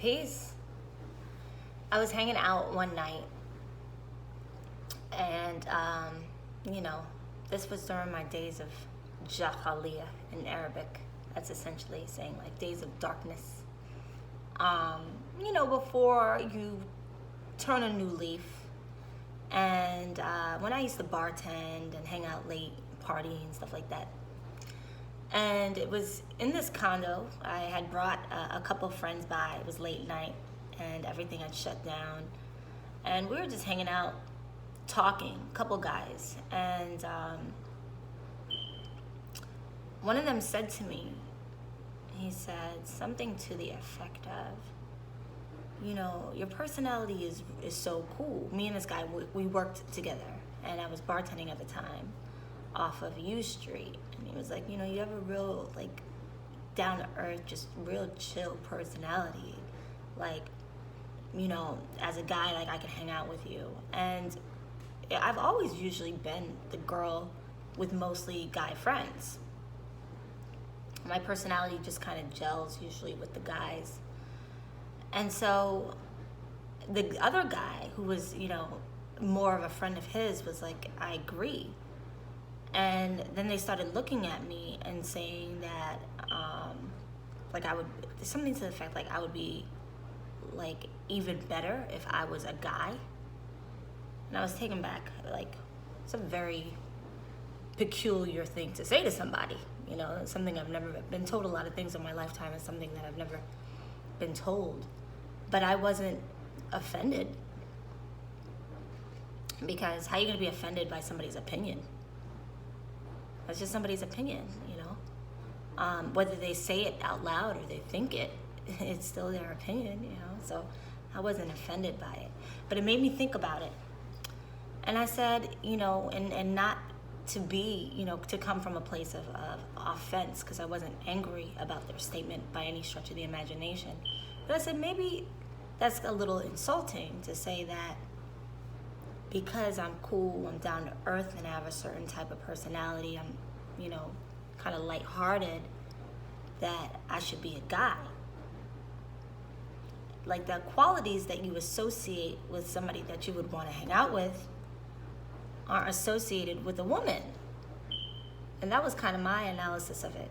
Peace. I was hanging out one night, and this was during my days of Jahaliya in Arabic. That's essentially saying like days of darkness. Before you turn a new leaf. And when I used to bartend and hang out late, party and stuff like that. And it was in this condo. I had brought a couple friends by. It was late night and everything had shut down. And we were just hanging out, talking, a couple guys. And one of them said to me, he said something to the effect of, your personality is so cool. Me and this guy, we worked together, and I was bartending at the time off of U Street. And he was like, you have a real, like, down-to-earth, just real chill personality. Like, as a guy, like, I could hang out with you. And I've always usually been the girl with mostly guy friends. My personality just kind of gels usually with the guys. And so the other guy who was, more of a friend of his was like, I agree. And then they started looking at me and saying that, something to the effect like I would be like even better if I was a guy. And I was taken back. Like, it's a very peculiar thing to say to somebody. Something I've never been told. A lot of things in my lifetime is something that I've never been told. But I wasn't offended, because how are you going to be offended by somebody's opinion? That's just somebody's opinion, whether they say it out loud or they think it, it's still their opinion, so I wasn't offended by it. But it made me think about it. And I said, and not to be, to come from a place of offense, because I wasn't angry about their statement by any stretch of the imagination. But I said, maybe that's a little insulting to say that because I'm cool, I'm down to earth, and I have a certain type of personality, I'm, kind of lighthearted, that I should be a guy. Like, the qualities that you associate with somebody that you would want to hang out with are associated with a woman. And that was kind of my analysis of it.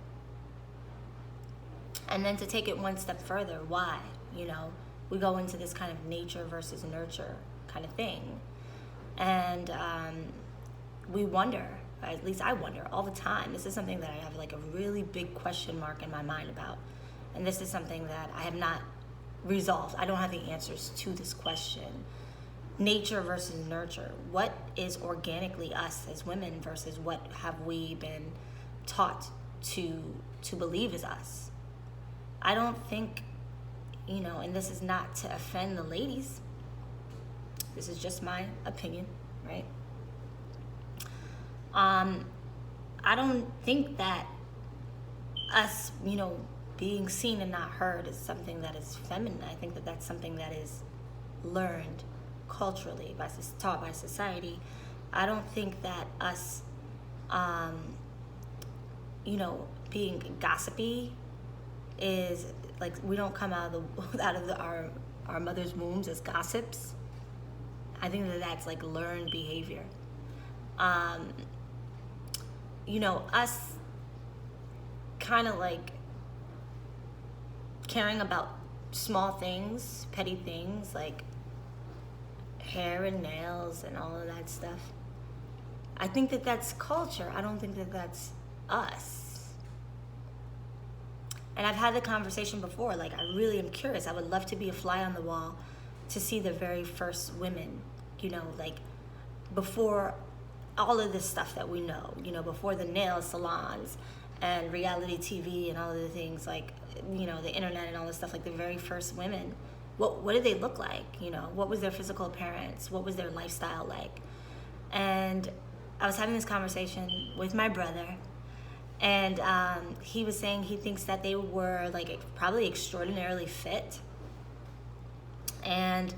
And then to take it one step further, why? We go into this kind of nature versus nurture kind of thing. And we wonder, at least I wonder all the time. This is something that I have like a really big question mark in my mind about. And this is something that I have not resolved. I don't have the answers to this question. Nature versus nurture. What is organically us as women versus what have we been taught to believe is us? I don't think, and this is not to offend the ladies. This is just my opinion, right? I don't think that us, being seen and not heard is something that is feminine. I think that that's something that is learned culturally, taught by society. I don't think that us, being gossipy is like, we don't come out of our mother's wombs as gossips. I think that that's like learned behavior. Us kind of like caring about small things, petty things like hair and nails and all of that stuff. I think that that's culture. I don't think that that's us. And I've had the conversation before, like, I really am curious. I would love to be a fly on the wall to see the very first women, like before all of this stuff that we know, before the nail salons and reality TV and all of the things, like, the internet and all this stuff, like the very first women, what did they look like? What was their physical appearance? What was their lifestyle like? And I was having this conversation with my brother, and he was saying he thinks that they were like probably extraordinarily fit, and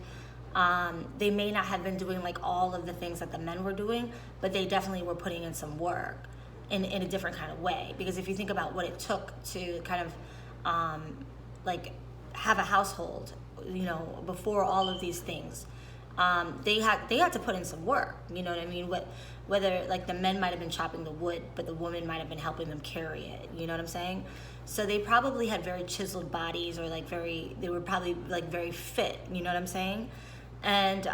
they may not have been doing like all of the things that the men were doing, but they definitely were putting in some work in a different kind of way. Because if you think about what it took to kind of like have a household, you know, before all of these things. They had to put in some work, you know what I mean? Whether like the men might have been chopping the wood, but the woman might have been helping them carry it, you know what I'm saying? So they probably had very chiseled bodies, or like they were probably like very fit, you know what I'm saying? And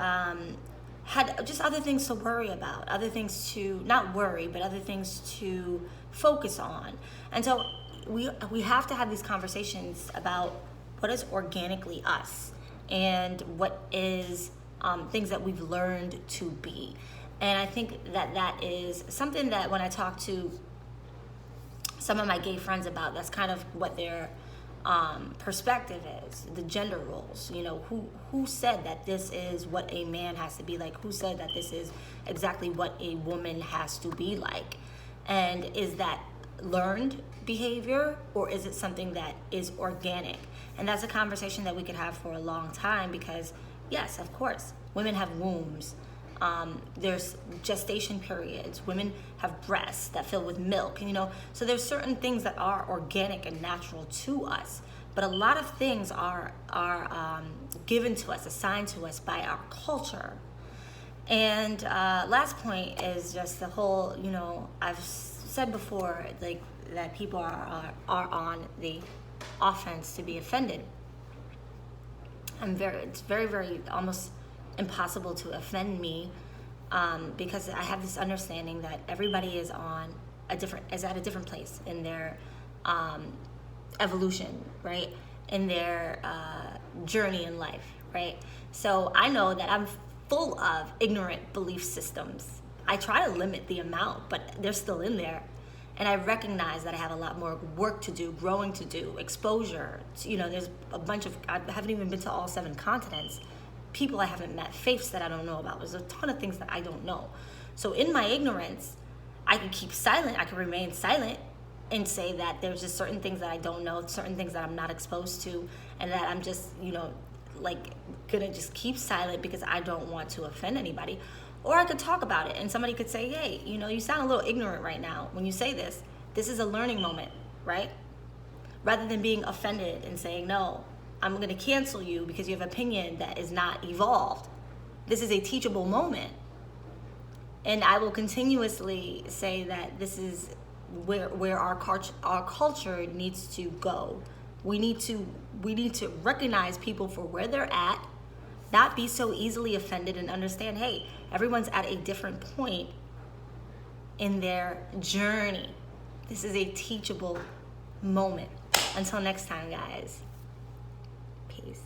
had just other things to worry about, other things to not worry, but other things to focus on. And so we have to have these conversations about what is organically us, and what is things that we've learned to be. And I think that is something that when I talk to some of my gay friends about, that's kind of what their perspective is, the gender roles. You know, who said that this is what a man has to be like? Who said that this is exactly what a woman has to be like? And is that learned behavior, or is it something that is organic? And that's a conversation that we could have for a long time, because yes, of course, women have wombs. There's gestation periods. Women have breasts that fill with milk, you know. So there's certain things that are organic and natural to us, but a lot of things are given to us, assigned to us by our culture. And last point is just the whole, you know, I've said before, like, that people are on the offense to be offended. It's very, very almost impossible to offend me, because I have this understanding that everybody is at a different place in their evolution, right? In their journey in life, right? So I know that I'm full of ignorant belief systems. I try to limit the amount, but they're still in there. And I recognize that I have a lot more work to do, growing to do, exposure. You know, there's a bunch of, I haven't even been to all 7 continents. People I haven't met, faiths that I don't know about. There's a ton of things that I don't know. So in my ignorance, I can keep silent. I can remain silent and say that there's just certain things that I don't know, certain things that I'm not exposed to, and that I'm just, you know, like gonna just keep silent because I don't want to offend anybody. Or I could talk about it, and somebody could say, hey, you know, you sound a little ignorant right now when you say this. This is a learning moment, right? Rather than being offended and saying, no, I'm going to cancel you because you have an opinion that is not evolved. This is a teachable moment. And I will continuously say that this is where our culture needs to go. We need to recognize people for where they're at, not be so easily offended, and understand, hey, everyone's at a different point in their journey. This is a teachable moment. Until next time, guys. Peace.